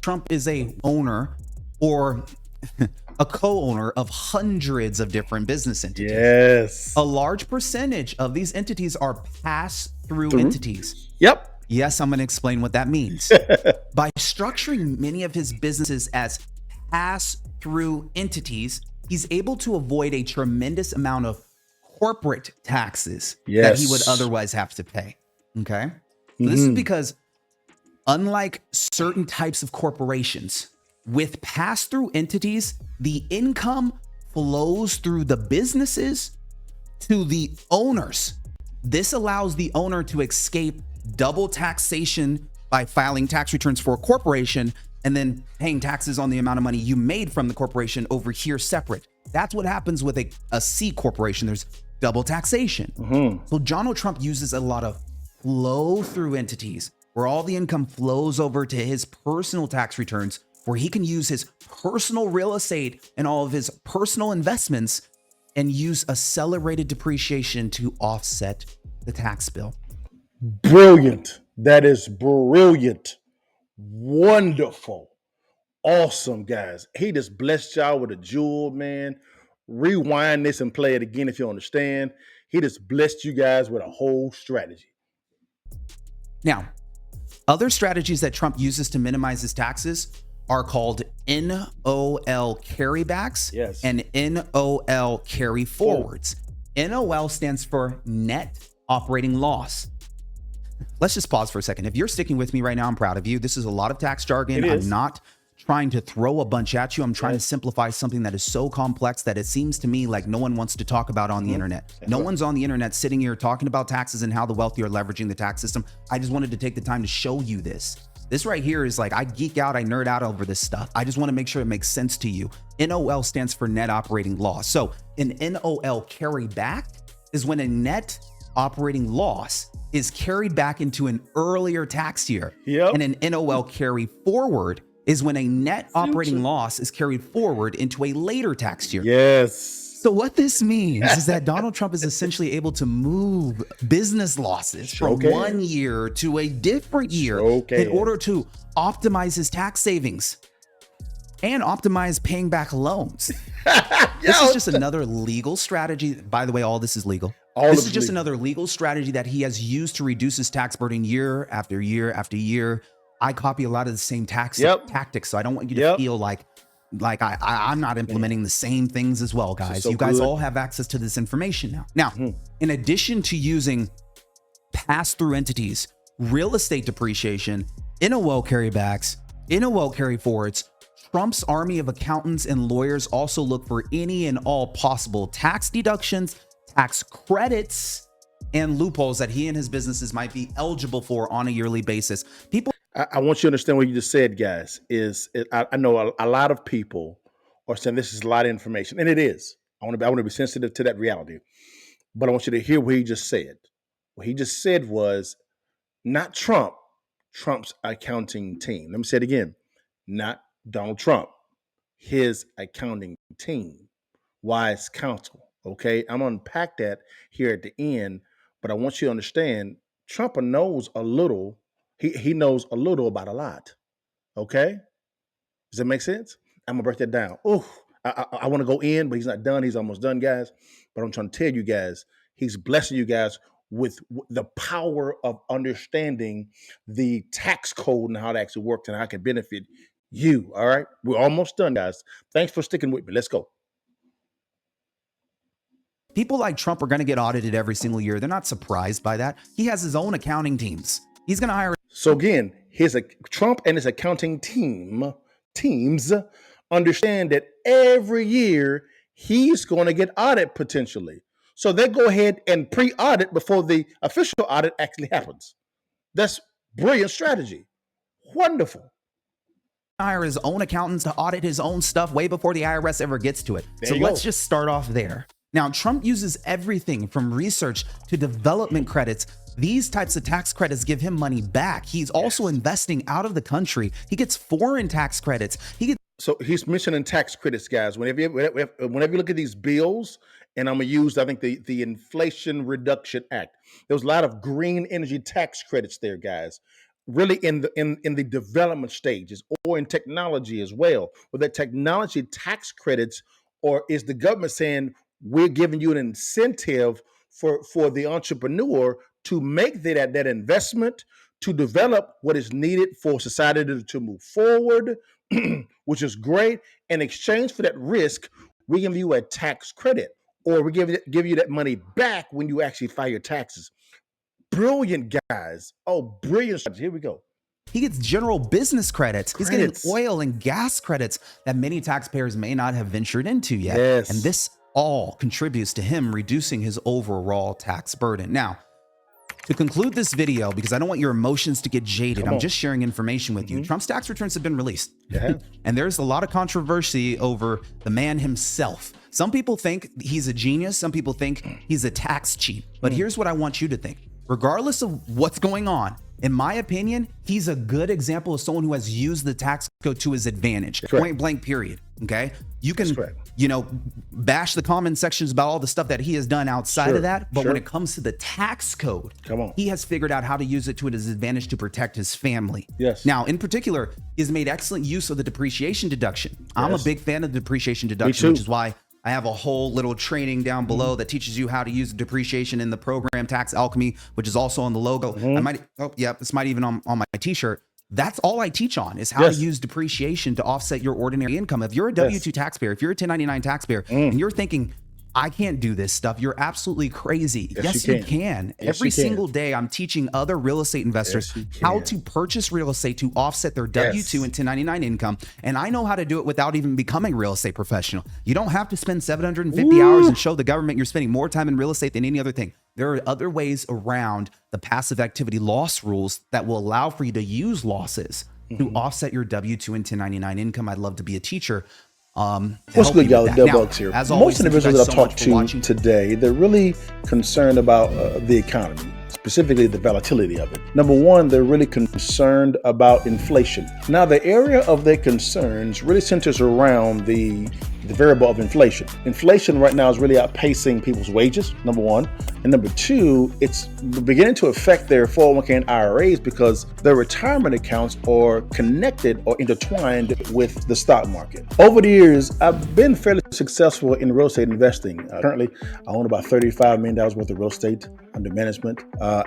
Trump is a owner or a co-owner of hundreds of different business entities. Yes. A large percentage of these entities are pass-through entities. Yep. Yes, I'm going to explain what that means. By structuring many of his businesses as pass-through entities, he's able to avoid a tremendous amount of corporate taxes that he would otherwise have to pay. Okay? So this is because unlike certain types of corporations, with pass-through entities, the income flows through the businesses to the owners. This allows the owner to escape double taxation by filing tax returns for a corporation and then paying taxes on the amount of money you made from the corporation over here separate. That's what happens with a C corporation. There's double taxation. So Donald Trump uses a lot of flow-through entities where all the income flows over to his personal tax returns, where he can use his personal real estate and all of his personal investments and use accelerated depreciation to offset the tax bill. Brilliant. That is brilliant. Wonderful. Awesome, guys. He just blessed y'all with a jewel, man. Rewind this and play it again if you understand. He just blessed you guys with a whole strategy. Now, other strategies that Trump uses to minimize his taxes are called NOL carrybacks and NOL carry forwards. NOL stands for net operating loss. Let's just pause for a second. If you're sticking with me right now, I'm proud of you. This is a lot of tax jargon. I'm not trying to throw a bunch at you. I'm trying to simplify something that is so complex that it seems to me like no one wants to talk about on the internet. No one's on the internet sitting here talking about taxes and how the wealthy are leveraging the tax system. I just wanted to take the time to show you this. This right here is like, I geek out, I nerd out over this stuff. I just want to make sure it makes sense to you. NOL stands for net operating loss. So an NOL carry back is when a net operating loss is carried back into an earlier tax year. And an NOL carry forward is when a net operating loss is carried forward into a later tax year. So what this means is that Donald Trump is essentially able to move business losses from one year to a different year in order to optimize his tax savings and optimize paying back loans. This is just another legal strategy. By the way, all this is legal. This is just another legal strategy that he has used to reduce his tax burden year after year after year. I copy a lot of the same tactics, so I don't want you to feel like I'm not implementing the same things as well, guys. You guys all have access to this information now. Now, in addition to using pass-through entities, real estate depreciation, NOL carrybacks, NOL carry forwards, Trump's army of accountants and lawyers also look for any and all possible tax deductions, tax credits, and loopholes that he and his businesses might be eligible for on a yearly basis. I want you to understand what you just said, guys. I know a lot of people are saying this is a lot of information, and it is. I want to be sensitive to that reality, but I want you to hear what he just said. What he just said was not Trump's accounting team. Let me say it again. Not Donald Trump, his accounting team, wise counsel. Okay, I'm gonna unpack that here at the end, but I want you to understand Trump knows a little. He knows a little about a lot. Okay, does that make sense? I'm gonna break that down. I want to go in, but he's not done. He's almost done, guys. But I'm trying to tell you guys, he's blessing you guys with the power of understanding the tax code and how it actually works and how it can benefit you. All right, we're almost done, guys. Thanks for sticking with me. Let's go. People like Trump are going to get audited every single year. They're not surprised by that. He has his own accounting teams. He's going to hire. So again, Trump and his accounting teams understand that every year he's going to get audited potentially. So they go ahead and pre-audit before the official audit actually happens. That's brilliant strategy. Wonderful. Hire his own accountants to audit his own stuff way before the IRS ever gets to it. So let's just start off there. Now, Trump uses everything from research to development credits. These types of tax credits give him money back. He's also investing out of the country. He gets foreign tax credits. So he's mentioning tax credits, guys. Whenever you look at these bills, and I'm going to use, I think, the Inflation Reduction Act. There was a lot of green energy tax credits there, guys. really in the development stages or in technology as well, where that technology tax credits, or is the government saying we're giving you an incentive for the entrepreneur to make that investment to develop what is needed for society to move forward, which is great. In exchange for that risk, we give you a tax credit, or we give you that money back when you actually file your taxes. Brilliant, guys. Oh, brilliant. Here we go. He gets general business credits. He's getting oil and gas credits that many taxpayers may not have ventured into yet. Yes. And this all contributes to him reducing his overall tax burden. Now, to conclude this video, because I don't want your emotions to get jaded, I'm just sharing information with you. Trump's tax returns have been released. Yeah. And there's a lot of controversy over the man himself. Some people think he's a genius. Some people think he's a tax cheat. But here's what I want you to think. Regardless of what's going on, in my opinion, he's a good example of someone who has used the tax code to his advantage. Point blank, period. Okay. You can, bash the comment sections about all the stuff that he has done outside of that. But when it comes to the tax code, he has figured out how to use it to his advantage to protect his family. Yes. Now, in particular, he's made excellent use of the depreciation deduction. I'm a big fan of the depreciation deduction, which is why I have a whole little training down below that teaches you how to use depreciation in the program Tax Alchemy, which is also on the logo. I might, this might even on my t-shirt. That's all I teach on, is how to use depreciation to offset your ordinary income. If you're a W-2 taxpayer, if you're a 1099 taxpayer, and you're thinking, I can't do this stuff, you're absolutely crazy. Yes, you can. Every single day, I'm teaching other real estate investors how to purchase real estate to offset their W-2 and 1099 income. And I know how to do it without even becoming a real estate professional. You don't have to spend 750 hours and show the government you're spending more time in real estate than any other thing. There are other ways around the passive activity loss rules that will allow for you to use losses to offset your W-2 and 1099 income. I'd love to be a teacher. What's good, y'all? LaDale Buggs here. As always, most individuals that I've talked to today, they're really concerned about the economy, specifically the volatility of it. Number one, they're really concerned about inflation. Now, the area of their concerns really centers around the variable of inflation. Inflation right now is really outpacing people's wages, number one. And number two, it's beginning to affect their 401k and IRAs because their retirement accounts are connected or intertwined with the stock market. Over the years, I've been fairly successful in real estate investing. Currently, I own about $35 million worth of real estate under management.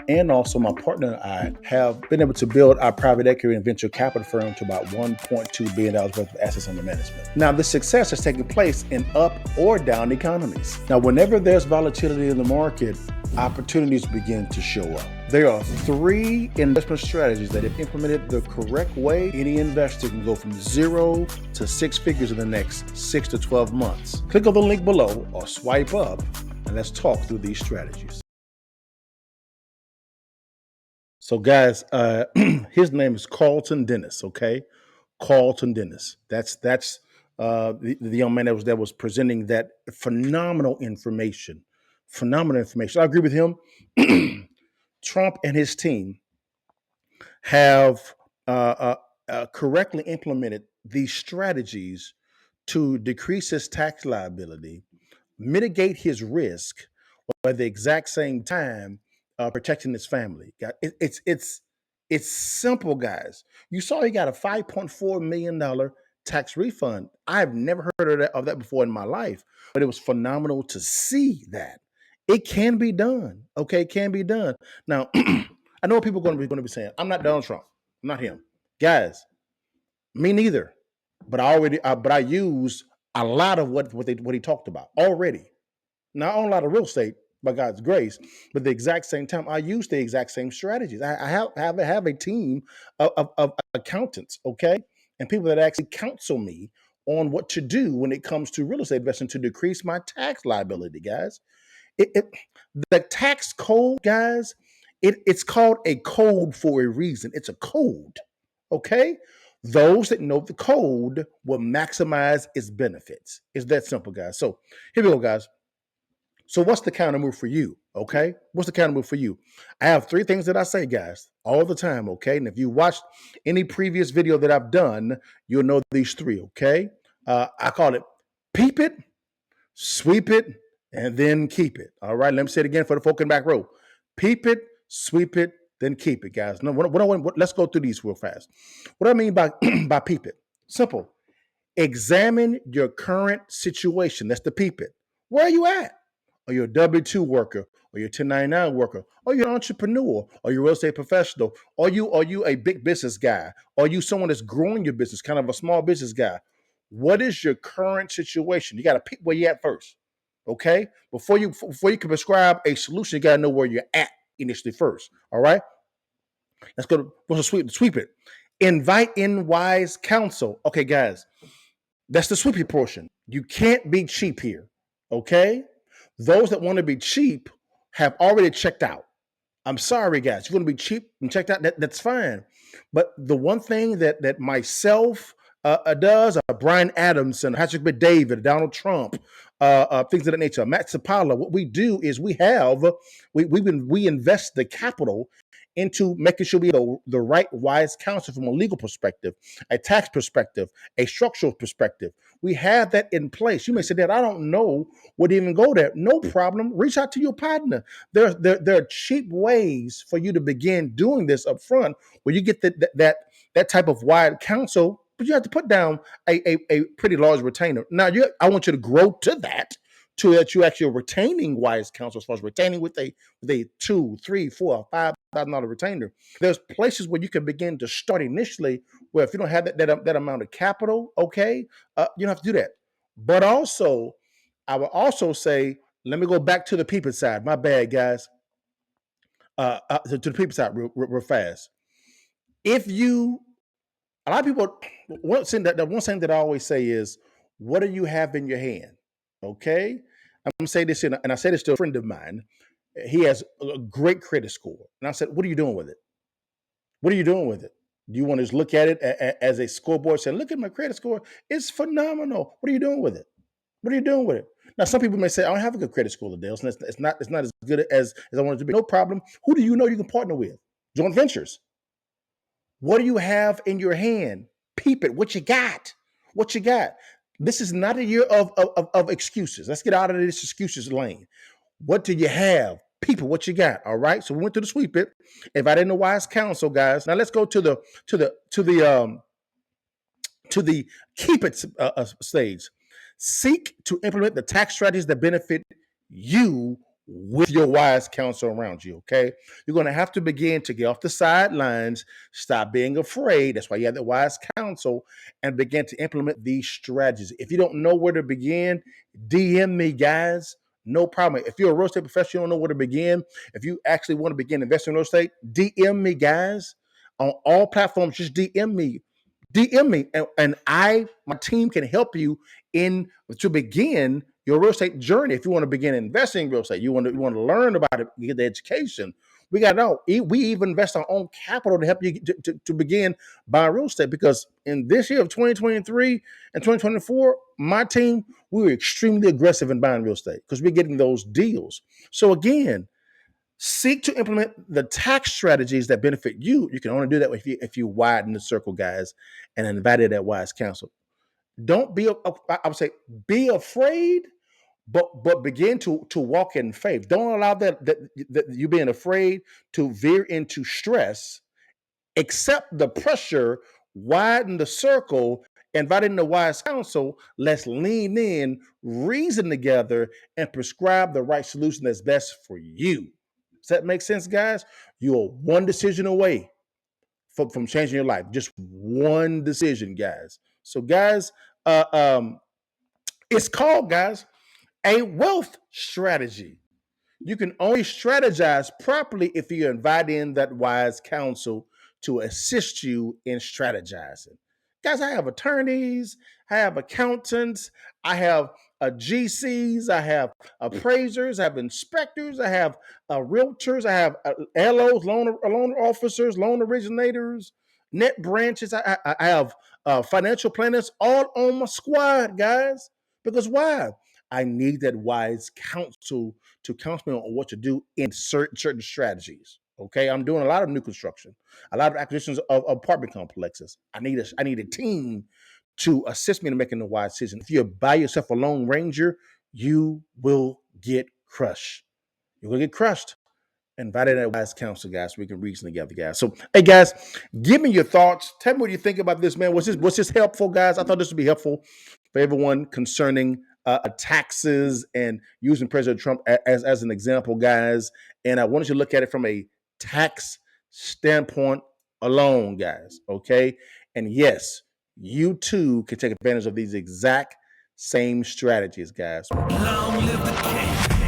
And also my partner and I have been able to build our private equity and venture capital firm to about $1.2 billion worth of assets under management. Now, this success has taken place in up or down economies. Now, whenever there's volatility in the market, opportunities begin to show up. There are 3 investment strategies that, if implemented the correct way, any investor can go from 0 to 6 figures in the next 6 to 12 months. Click on the link below or swipe up and let's talk through these strategies. So guys, his name is Carlton Dennis, okay? Carlton Dennis. That's the young man that was presenting that phenomenal information. I agree with him. Trump and his team have correctly implemented these strategies to decrease his tax liability, mitigate his risk, but at the exact same time protecting his family. It's simple, guys. You saw he got a $5.4 million tax refund. I've never heard of that before in my life, but it was phenomenal to see that. It can be done. Okay, it can be done. Now, I know what people are going to be saying. I'm not Donald Trump. I'm not him. Guys, me neither. But I used a lot of what he talked about already. Not on a lot of real estate, by God's grace, but at the exact same time, I use the exact same strategies. I have a team of accountants, okay, and people that actually counsel me on what to do when it comes to real estate investing to decrease my tax liability, guys. The tax code, guys, it's called a code for a reason. It's a code, okay? Those that know the code will maximize its benefits. It's that simple, guys. So here we go, guys. So what's the counter move for you? Okay. What's the counter move for you? I have 3 things that I say, guys, all the time. Okay. And if you watched any previous video that I've done, you'll know these 3. Okay. I call it peep it, sweep it, and then keep it. All right. Let me say it again for the folk in the back row. Peep it, sweep it, then keep it, guys. No, let's go through these real fast. What I mean by by peep it, simple. Examine your current situation. That's the peep it. Where are you at? Are you a W-2 worker? Or you're a 1099 worker? Or you're an entrepreneur? Or you're a real estate professional? Are you a big business guy? Are you someone that's growing your business, kind of a small business guy? What is your current situation? You got to pick where you're at first. Okay? Before you can prescribe a solution, you got to know where you're at initially first. All right? Let's go to sweep it. Invite in wise counsel. Okay, guys. That's the sweepy portion. You can't be cheap here. Okay? Those that want to be cheap have already checked out. I'm sorry, guys. You're going to be cheap and checked out. That's fine. But the one thing that myself does, Brian Adams and Patrick Bet-David, Donald Trump, things of that nature, Matt Sapala, what we do is we invest the capital into making sure we have the right wise counsel from a legal perspective, a tax perspective, a structural perspective. We have that in place. You may say that I don't know where to even go there. No problem. Reach out to your partner. There are cheap ways for you to begin doing this up front where you get that type of wide counsel, but you have to put down a pretty large retainer. Now, I want you to grow to that, to that you actually are retaining wise counsel as far as retaining with a $2, $3, $4, $5,000 retainer. There's places where you can begin to start initially where if you don't have that amount of capital, okay, you don't have to do that. But also, I would also say, let me go back to the people side. My bad, guys. To the people side real fast. If you, a lot of people, one thing that I always say is, what do you have in your hand? Okay. I'm going to say this, and I say this to a friend of mine. He has a great credit score. And I said, what are you doing with it? What are you doing with it? Do you want to just look at it as a scoreboard saying, look at my credit score? It's phenomenal. What are you doing with it? What are you doing with it? Now, some people may say, I don't have a good credit score, LaDale. So it's not as good as I want it to be. No problem. Who do you know you can partner with? Joint ventures. What do you have in your hand? Peep it. What you got? What you got? This is not a year of excuses. Let's get out of this excuses lane. What do you have? People, what you got? All right. So we went to the sweep it. If I didn't know wise counsel, guys. Now let's go to the keep it stage. Seek to implement the tax strategies that benefit you with your wise counsel around you. Okay. You're going to have to begin to get off the sidelines, stop being afraid. That's why you have the wise counsel, and begin to implement these strategies. If you don't know where to begin, DM me, guys. No problem. If you're a real estate professional, you don't know where to begin. If you actually want to begin investing in real estate, DM me, guys. On all platforms, just DM me. DM me, and my team can help you to begin your real estate journey. If you want to begin investing in real estate, you want to learn about it, get the education. We got to know. We even invest our own capital to help you to begin buying real estate, because in this year of 2023 and 2024, my team, we were extremely aggressive in buying real estate because we're getting those deals. So again, seek to implement the tax strategies that benefit you. You can only do that if you widen the circle, guys, and invite that wise counsel. Don't be, I would say, be afraid, but begin to walk in faith. Don't allow that you being afraid to veer into stress. Accept the pressure, widen the circle, inviting the wise counsel. Let's lean in, reason together, and prescribe the right solution that's best for you. Does that make sense, guys? You're one decision away from changing your life. Just one decision, guys. So, guys, it's called, guys, a wealth strategy. You can only strategize properly if you invite in that wise counsel to assist you in strategizing. Guys, I have attorneys, I have accountants, I have GCs, I have appraisers, I have inspectors, I have realtors, I have LOs, loan officers, loan originators, net branches. I have financial planners all on my squad, guys. Because why? I need that wise counsel to counsel me on what to do in certain strategies. Okay, I'm doing a lot of new construction, a lot of acquisitions of apartment complexes. I need a team to assist me in making the wise decision. If you're by yourself a lone ranger, you will get crushed. You're gonna get crushed. Invited that wise counsel, guys, so we can reason together, guys. So, hey, guys, give me your thoughts. Tell me what you think about this, man. Was this helpful, guys? I thought this would be helpful for everyone concerning taxes and using President Trump as an example, guys. And I wanted you to look at it from a tax standpoint alone, guys. Okay, and yes, you too can take advantage of these exact same strategies, guys. Long live the king.